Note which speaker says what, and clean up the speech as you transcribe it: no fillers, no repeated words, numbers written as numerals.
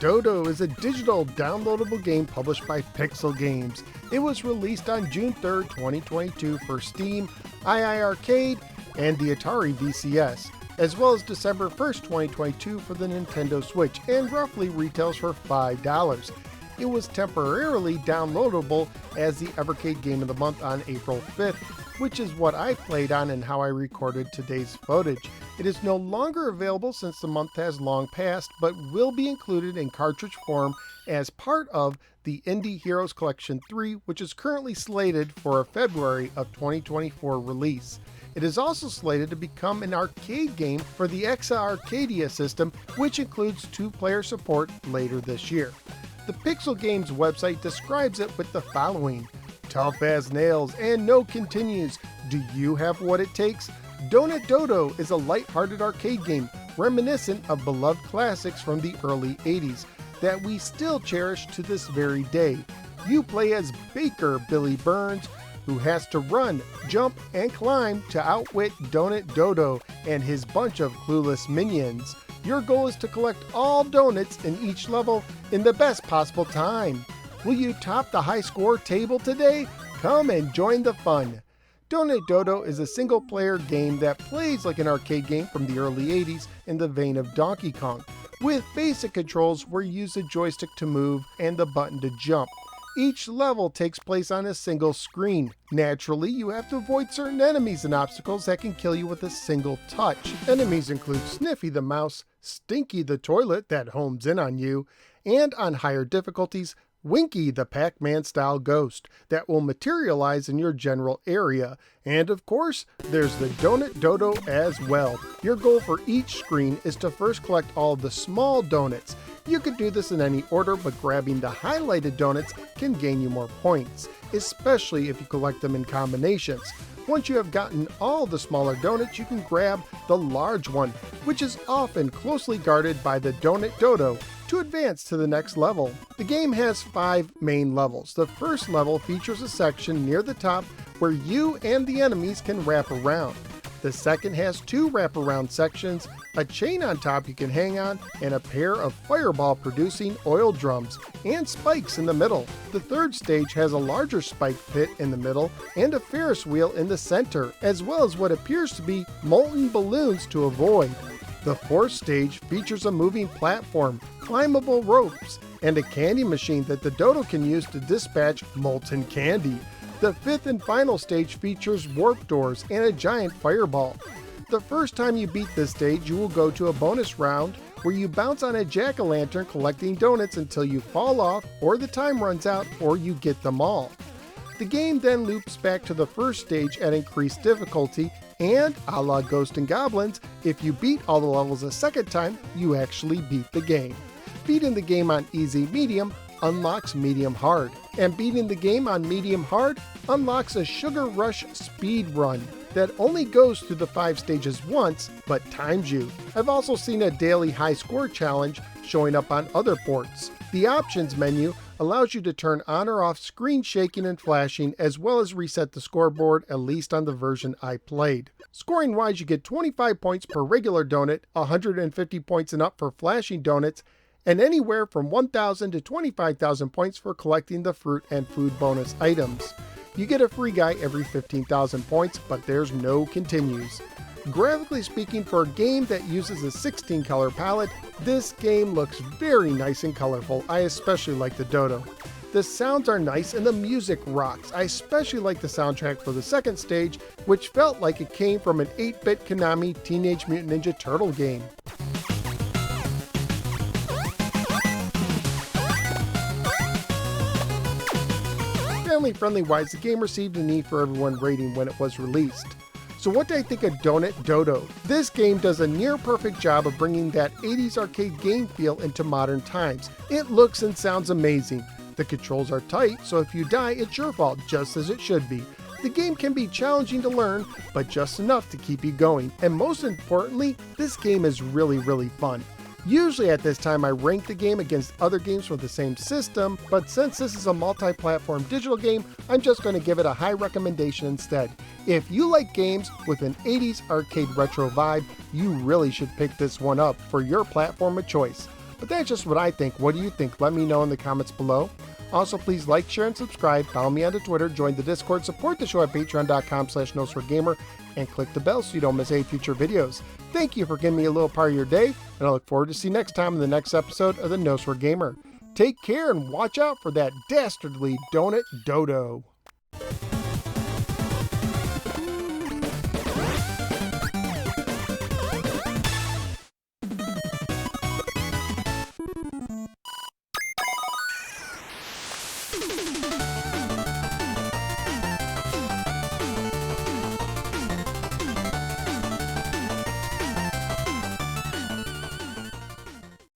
Speaker 1: Dodo is a digital downloadable game published by Pixel Games. It was released on June 3, 2022 for Steam, II Arcade, and the Atari VCS, as well as December 1, 2022 for the Nintendo Switch, and roughly retails for $5. It was temporarily downloadable as the Evercade Game of the Month on April 5th, which is what I played on and how I recorded today's footage. It is no longer available since the month has long passed, but will be included in cartridge form as part of the Indie Heroes Collection 3, which is currently slated for a February of 2024 release. It is also slated to become an arcade game for the Exa Arcadia system, which includes 2-player support later this year. The Pixel Games website describes it with the following: tough as nails and no continues. Do you have what it takes? Donut Dodo is a light-hearted arcade game reminiscent of beloved classics from the early 80s that we still cherish to this very day. You play as Baker Billy Burns, who has to run, jump, and climb to outwit Donut Dodo and his bunch of clueless minions. Your goal is to collect all donuts in each level in the best possible time. Will you top the high score table today? Come and join the fun. Donut Dodo is a single-player game that plays like an arcade game from the early 80s in the vein of Donkey Kong, with basic controls where you use the joystick to move and the button to jump. Each level takes place on a single screen. Naturally, you have to avoid certain enemies and obstacles that can kill you with a single touch. Enemies include Sniffy the mouse, Stinky the toilet that homes in on you, and on higher difficulties, Winky the Pac-Man style ghost that will materialize in your general area. And of course, there's the Donut Dodo as well. Your goal for each screen is to first collect all the small donuts. You could do this in any order, but grabbing the highlighted donuts can gain you more points, especially if you collect them in combinations. Once you have gotten all the smaller donuts, you can grab the large one, which is often closely guarded by the Donut Dodo, to advance to the next level. The game has 5 main levels. The first level features a section near the top where you and the enemies can wrap around. The second has 2 wraparound sections, a chain on top you can hang on, and a pair of fireball-producing oil drums, and spikes in the middle. The third stage has a larger spike pit in the middle and a Ferris wheel in the center, as well as what appears to be molten balloons to avoid. The fourth stage features a moving platform, climbable ropes, and a candy machine that the Dodo can use to dispatch molten candy. The fifth and final stage features warp doors and a giant fireball. The first time you beat this stage, you will go to a bonus round where you bounce on a jack-o'-lantern collecting donuts until you fall off, or the time runs out, or you get them all. The game then loops back to the first stage at increased difficulty, and, a la Ghosts and Goblins, if you beat all the levels a second time, you actually beat the game. Beating the game on easy medium unlocks medium hard, and beating the game on medium hard unlocks a Sugar Rush speed run that only goes through the 5 stages once, but times you. I've also seen a daily high score challenge showing up on other ports. The options menu allows you to turn on or off screen shaking and flashing, as well as reset the scoreboard, at least on the version I played. Scoring wise, you get 25 points per regular donut, 150 points and up for flashing donuts, and anywhere from 1,000 to 25,000 points for collecting the fruit and food bonus items. You get a free guy every 15,000 points, but there's no continues. Graphically speaking, for a game that uses a 16-color palette, this game looks very nice and colorful. I especially like the Dodo. The sounds are nice and the music rocks. I especially like the soundtrack for the second stage, which felt like it came from an 8-bit Konami Teenage Mutant Ninja Turtle game. Family-friendly wise, the game received a Need for Everyone rating when it was released. So what do I think of Donut Dodo? This game does a near-perfect job of bringing that 80s arcade game feel into modern times. It looks and sounds amazing. The controls are tight, so if you die, it's your fault, just as it should be. The game can be challenging to learn, but just enough to keep you going. And most importantly, this game is really fun. Usually at this time I rank the game against other games from the same system, but since this is a multi-platform digital game, I'm just going to give it a high recommendation instead. If you like games with an 80s arcade retro vibe, you really should pick this one up for your platform of choice. But that's just what I think. What do you think? Let me know in the comments below. Also, please like, share, and subscribe. Follow me on Twitter, join the Discord, support the show at patreon.com/NoSwordGamer, and click the bell so you don't miss any future videos. Thank you for giving me a little part of your day, and I look forward to see you next time in the next episode of the No Sword Gamer. Take care and watch out for that dastardly donut Dodo.